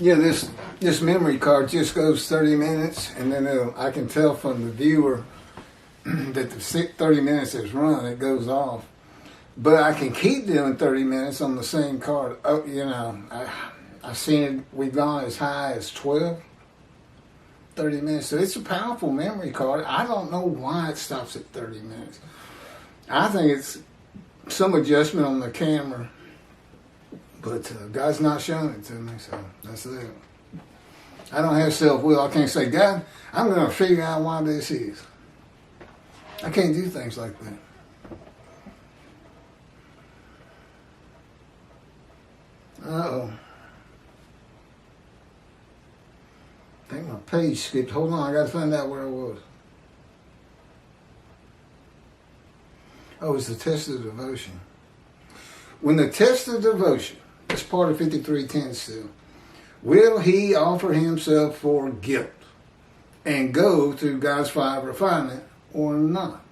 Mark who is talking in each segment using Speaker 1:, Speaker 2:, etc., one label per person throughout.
Speaker 1: Yeah, this memory card just goes 30 minutes, and then I can tell from the viewer that the 30 minutes is run, it goes off. But I can keep doing 30 minutes on the same card. Oh, you know, I've seen it, we've gone as high as 12, 30 minutes. So it's a powerful memory card. I don't know why it stops at 30 minutes. I think it's some adjustment on the camera, but God's not showing it to me, so that's it. I don't have self-will. I can't say, God, I'm going to figure out why this is. I can't do things like that. Uh-oh. I think my page skipped. Hold on, I got to find out where I was. Oh, it's the test of devotion. When the test of devotion, that's part of 53:10 still, will he offer himself for guilt and go through God's fire of refinement or not?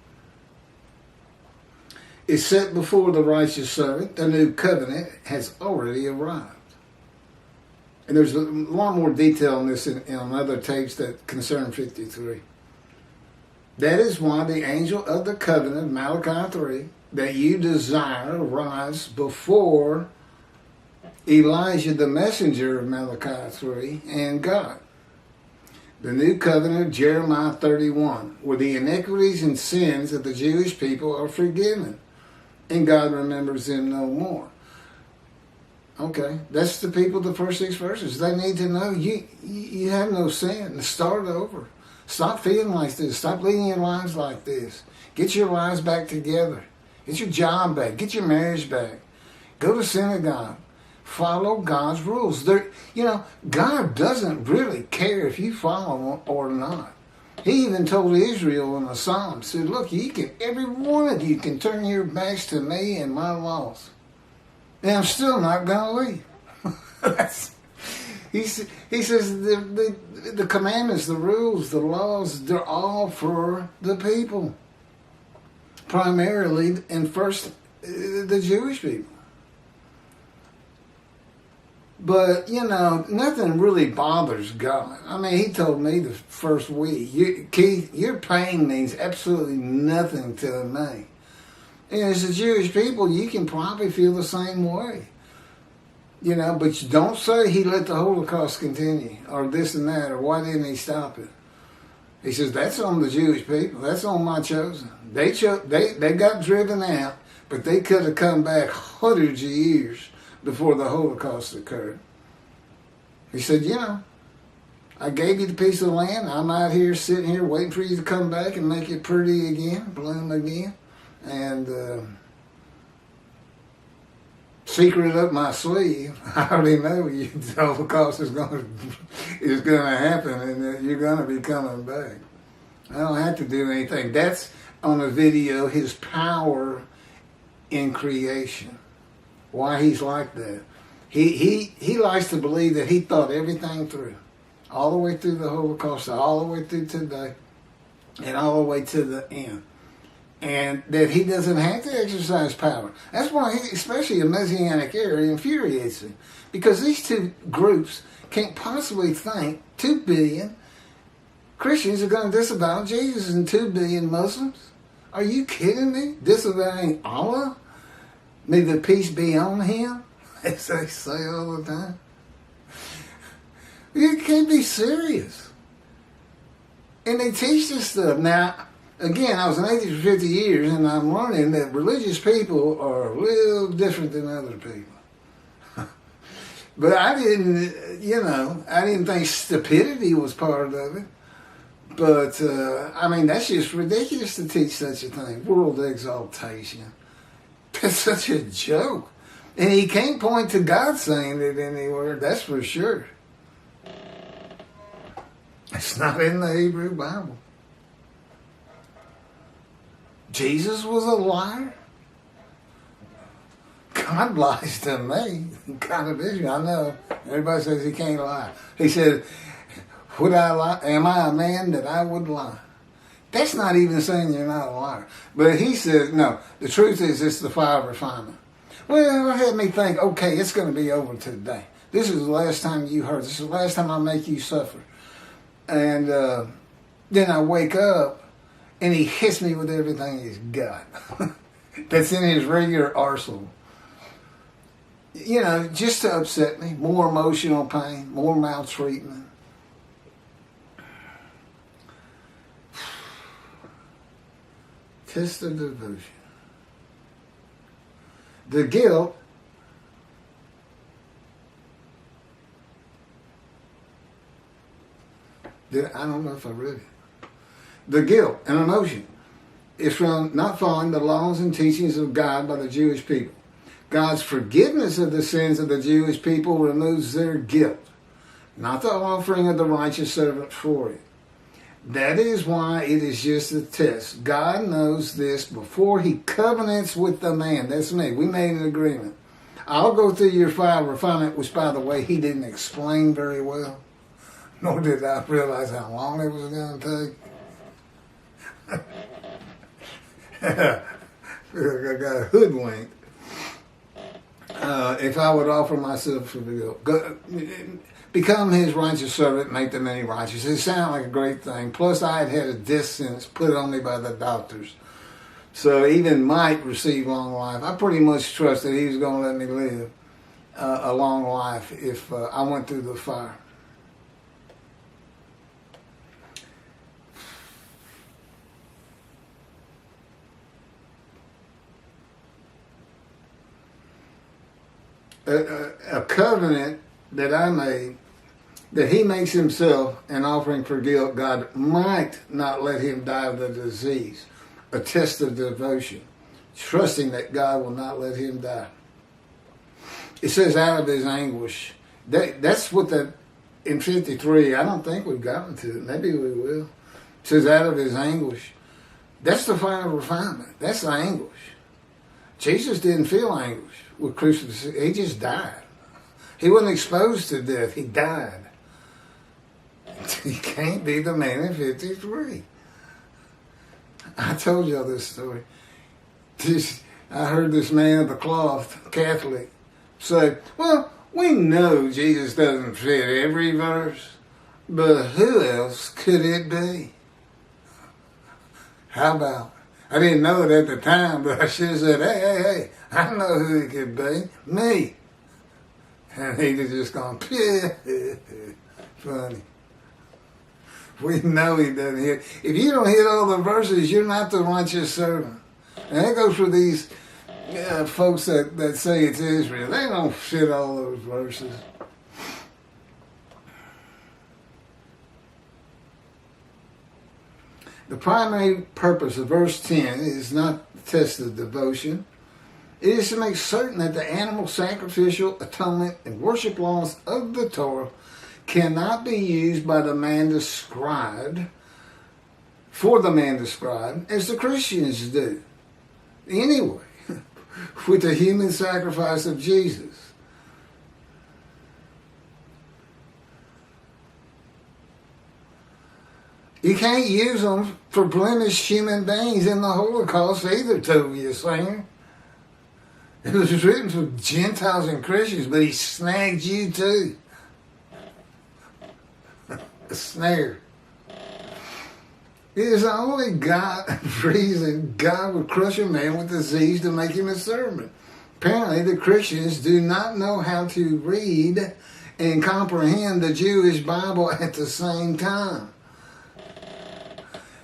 Speaker 1: Is set before the righteous servant. The new covenant has already arrived. And there's a lot more detail on this in other tapes that concern 53. That is why the angel of the covenant, Malachi 3, that you desire arrives before Elijah, the messenger of Malachi 3, and God. The new covenant, Jeremiah 31, where the iniquities and sins of the Jewish people are forgiven, and God remembers them no more. Okay, that's the people, the first 6 verses. They need to know you have no sin. Start over. Stop feeling like this. Stop leading your lives like this. Get your lives back together. Get your job back. Get your marriage back. Go to synagogue. Follow God's rules. God doesn't really care if you follow them or not. He even told Israel in the Psalms, said, look, every one of you can turn your backs to me and my laws. And I'm still not going to leave. He says the commandments, the rules, the laws, they're all for the people. Primarily, and first, the Jewish people. But, nothing really bothers God. I mean, he told me the first week, Keith, your pain means absolutely nothing to me. And as a Jewish people, you can probably feel the same way. But you don't say he let the Holocaust continue, or this and that, or why didn't he stop it? He says, that's on the Jewish people. That's on my chosen. They got driven out, but they could have come back hundreds of years before the Holocaust occurred. He said, I gave you the piece of land. I'm out here sitting here waiting for you to come back and make it pretty again, bloom again. And secret up my sleeve, I already know the Holocaust is going to happen, and that you're going to be coming back. I don't have to do anything. That's on a video, his power in creation. Why he's like that. He likes to believe that he thought everything through, all the way through the Holocaust, all the way through today, and all the way to the end. And that he doesn't have to exercise power. That's why, especially a Messianic era, infuriates him. Because these two groups can't possibly think 2 billion Christians are going to disavow Jesus and 2 billion Muslims. Are you kidding me? Disavowing Allah? May the peace be on him, as they say all the time. You can't be serious. And they teach this stuff. Now, again, I was an atheist for 50 years, and I'm learning that religious people are a little different than other people. But I didn't think stupidity was part of it. But, that's just ridiculous to teach such a thing. World exaltation. That's such a joke. And he can't point to God saying it anywhere, that's for sure. It's not in the Hebrew Bible. Jesus was a liar? God lies to me. God of Israel, I know. Everybody says he can't lie. He said, would I lie? Am I a man that I would lie? That's not even saying you're not a liar. But he says, no, the truth is it's the fire of refinement. Well, it had me think, okay, it's going to be over today. This is the last time you hurt. This is the last time I make you suffer. And then I wake up, and he hits me with everything he's got. That's in his regular arsenal. You know, just to upset me. More emotional pain, more maltreatment. Test of devotion. The guilt I don't know if I read it. The guilt, an emotion, is from not following the laws and teachings of God by the Jewish people. God's forgiveness of the sins of the Jewish people removes their guilt, not the offering of the righteous servant for it. That is why it is just a test. God knows this before he covenants with the man. That's me. We made an agreement. I'll go through your fire refinement, which, by the way, he didn't explain very well. Nor did I realize how long it was going to take. I got hoodwinked. If I would offer myself for the guilt, become his righteous servant, make the many righteous. It sounded like a great thing. Plus, I had had a death sentence put on me by the doctors. So even might receive long life. I pretty much trust that he was going to let me live a long life if I went through the fire. A covenant that I made, that he makes himself an offering for guilt, God might not let him die of the disease. A test of devotion, trusting that God will not let him die. It says out of his anguish. That's what in 53, I don't think we've gotten to it. Maybe we will. It says out of his anguish. That's the final refinement. That's the anguish. Jesus didn't feel anguish with crucifixion. He just died. He wasn't exposed to death. He died. He can't be the man in 53. I told y'all this story. I heard this man of the cloth, Catholic, say, well, we know Jesus doesn't fit every verse, but who else could it be? How about? I didn't know it at the time, but I should have said, hey, I know who it could be. Me. And he'd have just gone, funny. We know he doesn't hit. If you don't hit all the verses, you're not the righteous servant. And that goes for these folks that say it's Israel. They don't fit all those verses. The primary purpose of verse 10 is not the test of devotion. It is to make certain that the animal sacrificial atonement and worship laws of the Torah cannot be used by the man described, for the man described, as the Christians do. Anyway, with the human sacrifice of Jesus. You can't use them for blemished human beings in the Holocaust either, Toby, singer. It was written for Gentiles and Christians, but he snagged you too. A snare. It is the only reason God would crush a man with disease to make him a servant. Apparently, the Christians do not know how to read and comprehend the Jewish Bible at the same time.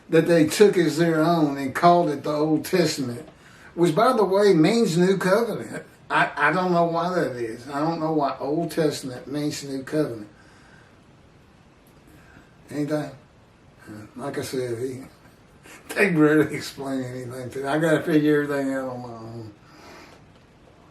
Speaker 1: That they took as their own and called it the Old Testament, which, by the way, means New Covenant. I don't know why that is. I don't know why Old Testament means New Covenant. Anything? Like I said, they rarely explain anything to me. I got to figure everything out on my own.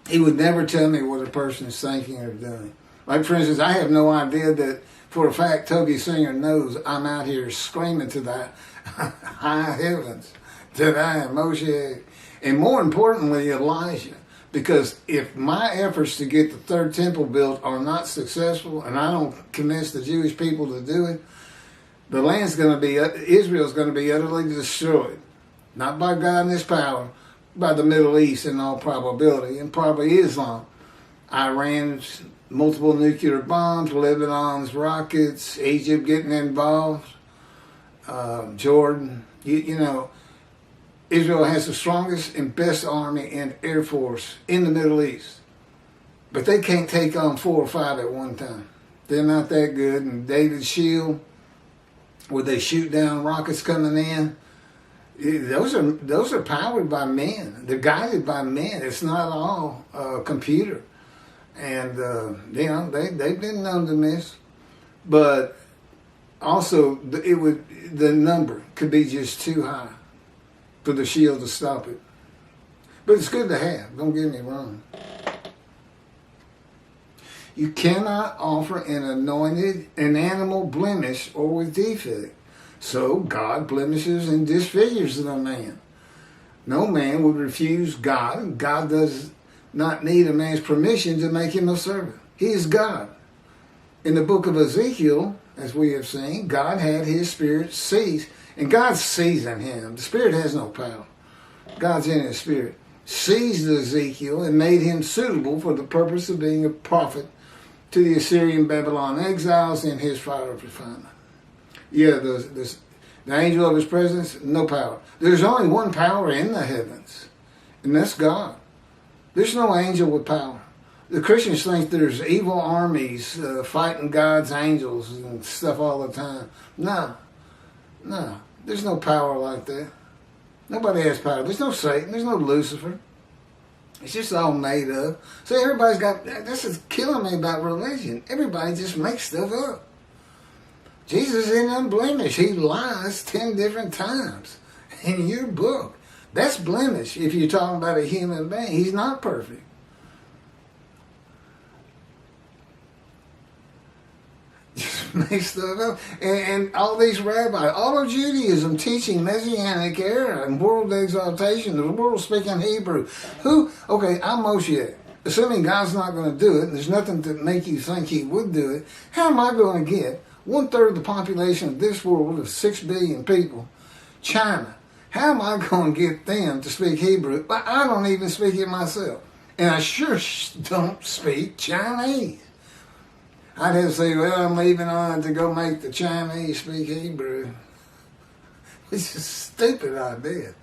Speaker 1: He would never tell me what a person is thinking or doing. Like, for instance, I have no idea that, for a fact, Toby Singer knows I'm out here screaming to the high heavens that I am Moshiach. And more importantly, Elijah. Because if my efforts to get the third temple built are not successful, and I don't convince the Jewish people to do it, the land's going to be, Israel's going to be utterly destroyed. Not by God and his power, by the Middle East in all probability, and probably Islam. Iran multiple nuclear bombs, Lebanon's rockets, Egypt getting involved, Jordan. You know, Israel has the strongest and best army and air force in the Middle East. But they can't take on 4 or 5 at one time. They're not that good. And David's shield, where they shoot down rockets coming in, those are powered by men. They're guided by men. It's not all computer. And you know, they've been known to miss. But also, the number could be just too high for the shield to stop it. But it's good to have. Don't get me wrong. You cannot offer an animal blemish or with defect. So God blemishes and disfigures the man. No man would refuse God. God does not need a man's permission to make him a servant. He is God. In the book of Ezekiel, as we have seen, God had his spirit seize, and God seasoned him. The spirit has no power. God's in his spirit. Seized Ezekiel and made him suitable for the purpose of being a prophet to the Assyrian Babylon exiles in his fire of refinement. Yeah, the angel of his presence, no power. There's only one power in the heavens, and that's God. There's no angel with power. The Christians think there's evil armies fighting God's angels and stuff all the time. No, there's no power like that. Nobody has power. There's no Satan. There's no Lucifer. It's just all made up. So everybody's got, this is killing me about religion. Everybody just makes stuff up. Jesus isn't unblemished. He lies 10 different times in your book. That's blemish if you're talking about a human being. He's not perfect. Just make stuff up. And all these rabbis, all of Judaism teaching Messianic era and world exaltation, the world speaking Hebrew. Okay, I'm Moshiach. Assuming God's not going to do it, and there's nothing to make you think he would do it, how am I going to get 1/3 of the population of this world of 6 billion people, China? How am I going to get them to speak Hebrew? But I don't even speak it myself. And I sure don't speak Chinese. I'd have to say, well, I'm leaving on to go make the Chinese speak Hebrew. It's a stupid idea.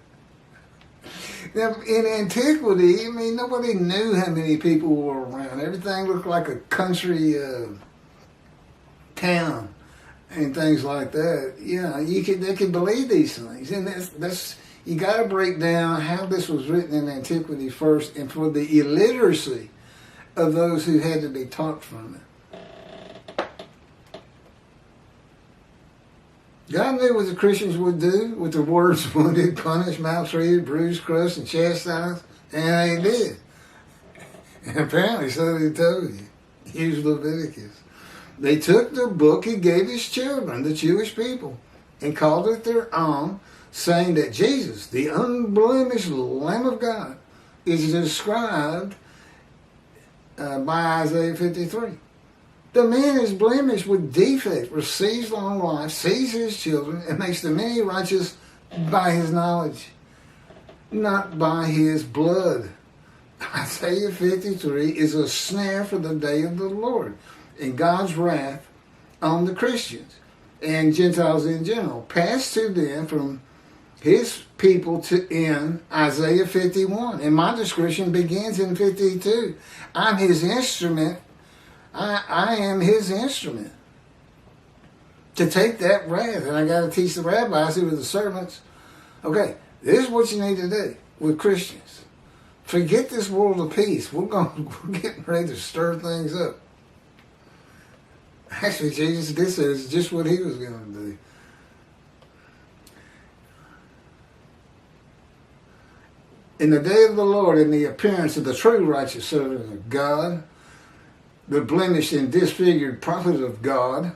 Speaker 1: Now, in antiquity, I mean, nobody knew how many people were around. Everything looked like a country town and things like that. You know, they could believe these things. And that's you got to break down how this was written in antiquity first, and for the illiteracy of those who had to be taught from it. God knew what the Christians would do with the words wounded, punished, maltreated, bruised, crushed, and chastised, and they did. And apparently so he told you. Here's Leviticus. They took the book he gave his children, the Jewish people, and called it their own, saying that Jesus, the unblemished Lamb of God, is described by Isaiah 53. The man is blemished with defect, receives long life, sees his children, and makes the many righteous by his knowledge, not by his blood. Isaiah 53 is a snare for the day of the Lord and God's wrath on the Christians and Gentiles in general, passed to them from his people to end Isaiah 51. And my description begins in 52. I'm his instrument. I am his instrument to take that wrath. And I got to teach the rabbis who are the servants. Okay, this is what you need to do with Christians. Forget this world of peace. We're getting ready to stir things up. Actually, Jesus did say it's just what he was going to do. In the day of the Lord, in the appearance of the true righteous servant of God, the blemished and disfigured prophet of God,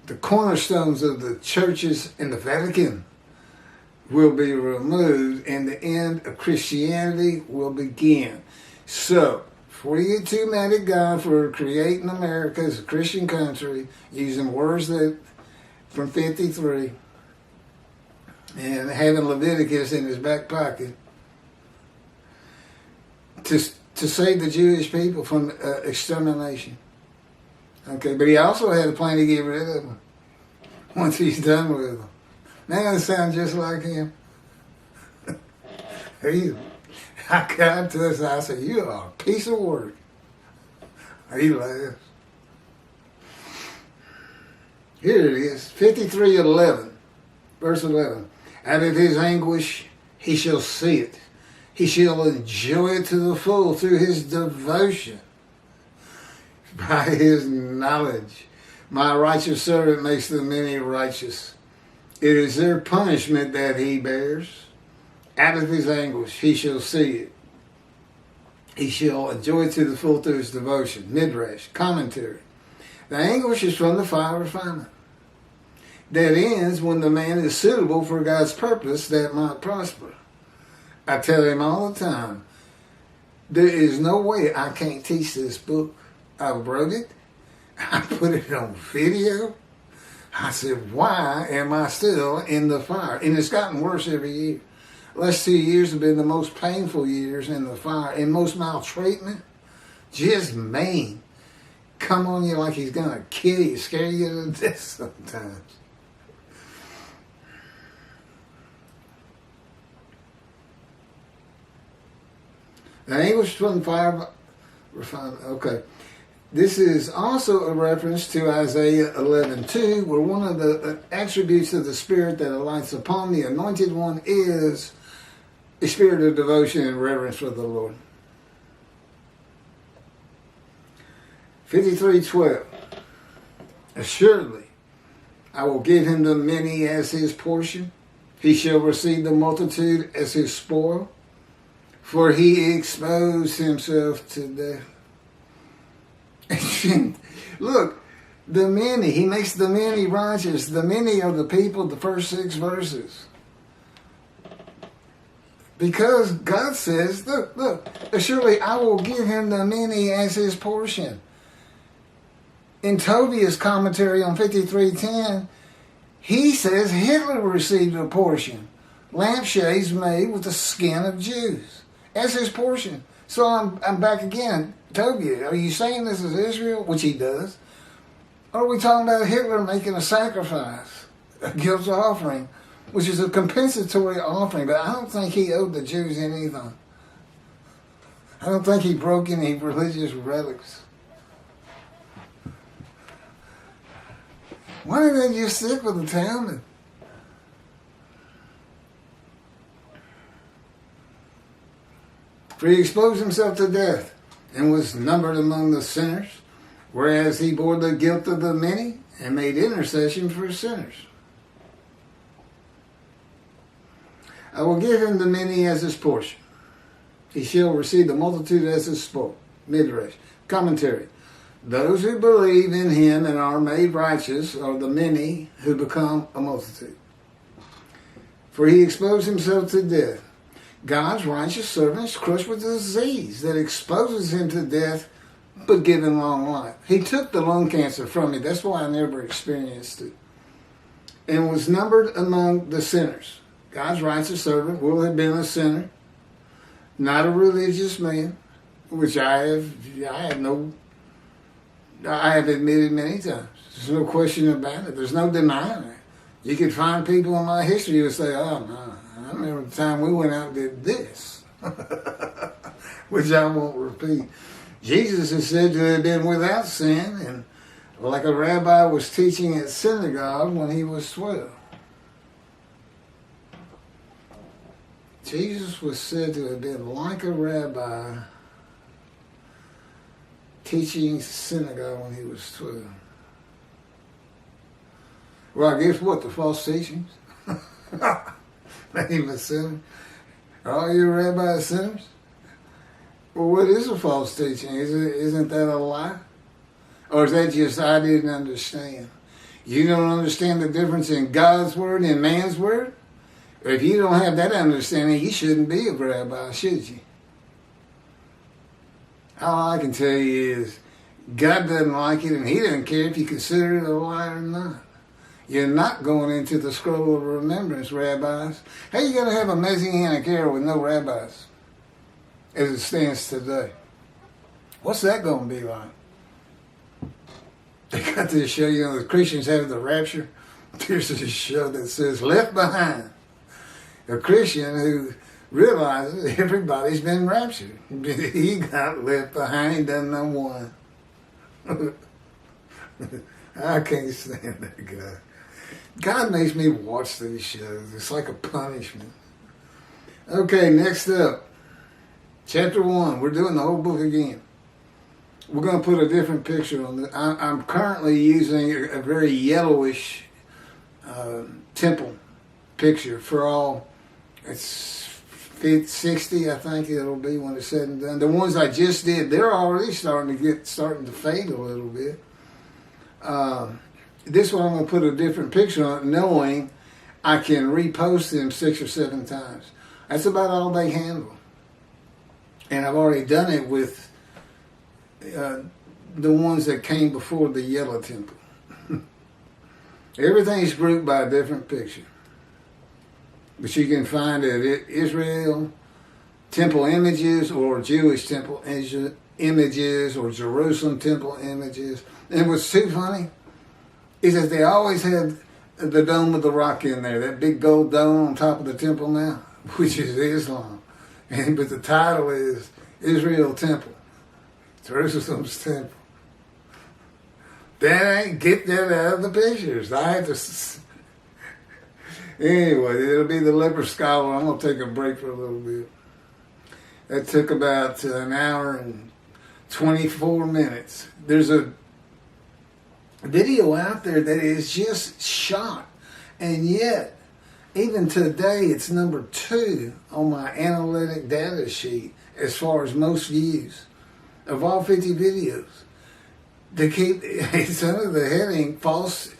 Speaker 1: the cornerstones of the churches in the Vatican will be removed and the end of Christianity will begin. So, before you get too mad at God for creating America as a Christian country, using words that from 53 and having Leviticus in his back pocket, to save the Jewish people from extermination. Okay, but he also had a plan to get rid of them once he's done with them. Now it sounds just like him. I got to us, I said, you are a piece of work. He laughs. Here it is, 53:11, verse 11. Out of his anguish he shall see it. He shall enjoy it to the full through his devotion. By his knowledge. My righteous servant makes the many righteous. It is their punishment that he bears. Out of his anguish he shall see it. He shall enjoy it to the full through his devotion. Midrash, commentary. The anguish is from the fire of refinement. That ends when the man is suitable for God's purpose that might prosper. I tell him all the time, there is no way I can't teach this book. I wrote it. I put it on video. I said, why am I still in the fire? And it's gotten worse every year. Last 2 years have been the most painful years in the fire. And most maltreatment, just mean. Come on you like he's going to kill you, scare you to death sometimes. The anguish from fire refinement. Okay. This is also a reference to Isaiah 11:2, where one of the attributes of the Spirit that alights upon the Anointed One is a spirit of devotion and reverence for the Lord. 53:12. Assuredly, I will give him the many as his portion. He shall receive the multitude as his spoil, for he exposed himself to death. Look, the many, he makes the many righteous. The many are the people, the first 6 verses. Because God says, look, surely I will give him the many as his portion. In Tobiah's commentary on 53:10, he says Hitler received a portion. Lampshades made with the skin of Jews. As his portion. So I'm back again. Tobiah, are you saying this is Israel? Which he does. Or are we talking about Hitler making a sacrifice, a guilt offering, which is a compensatory offering? But I don't think he owed the Jews anything. I don't think he broke any religious relics. Why didn't they just stick with the Talmud? For he exposed himself to death and was numbered among the sinners, whereas he bore the guilt of the many and made intercession for sinners. I will give him the many as his portion. He shall receive the multitude as his spoil. Midrash. Commentary. Those who believe in him and are made righteous are the many who become a multitude. For he exposed himself to death. God's righteous servant is crushed with a disease that exposes him to death, but give him long life. He took the lung cancer from me. That's why I never experienced it. And was numbered among the sinners. God's righteous servant will have been a sinner, not a religious man, which I have admitted many times. There's no question about it. There's no denying it. You could find people in my history who would say, oh, no, I remember the time we went out and did this, which I won't repeat. Jesus is said to have been without sin, and like a rabbi was teaching at synagogue when he was 12. Jesus was said to have been like a rabbi teaching synagogue when he was 12. Well, I guess what? The false teachings? Made him a sinner? Are all your rabbis sinners? Well, what is a false teaching? Isn't that a lie? Or is that just I didn't understand? You don't understand the difference in God's word and man's word? Or if you don't have that understanding, you shouldn't be a rabbi, should you? All I can tell you is God doesn't like it, and he doesn't care if you consider it a lie or not. You're not going into the scroll of remembrance, rabbis. How you going to have a Messianic era with no rabbis as it stands today? What's that going to be like? They got this show, the Christians have the rapture. There's this show that says Left Behind. A Christian who realizes everybody's been raptured. He got left behind, doesn't know one. I can't stand that guy. God makes me watch these shows. It's like a punishment. Okay, next up. Chapter 1. We're doing the whole book again. We're going to put a different picture on this. I'm currently using a very yellowish temple picture for all. It's 60, I think it'll be when it's said and done. The ones I just did, they're already starting to fade a little bit. This one I'm going to put a different picture on, knowing I can repost them 6 or 7 times. That's about all they handle. And I've already done it with the ones that came before the yellow temple. Everything's grouped by a different picture. But you can find it Israel temple images or Jewish temple images or Jerusalem temple images. And what's too funny is that they always have the Dome of the Rock in there, that big gold dome on top of the temple now, which is Islam. But the title is Israel Temple, Jerusalem's temple. That ain't, get that out of the pictures. I have to... Anyway, it'll be the leper scholar. I'm going to take a break for a little bit. That took about an hour and 24 minutes. There's a video out there that is just shot. And yet, even today, it's number 2 on my analytic data sheet as far as most views of all 50 videos. They keep, it's under the heading, false...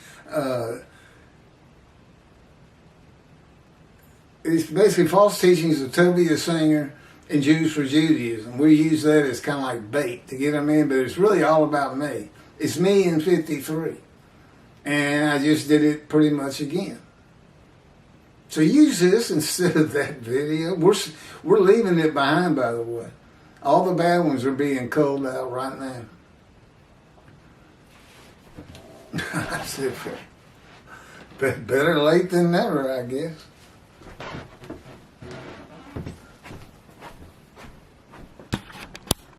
Speaker 1: it's basically false teachings of Tobiah Singer and Jews for Judaism. We use that as kind of like bait to get them in, but it's really all about me. It's me in 53. And I just did it pretty much again. So use this instead of that video. We're leaving it behind, by the way. All the bad ones are being culled out right now. I said, better late than never, I guess.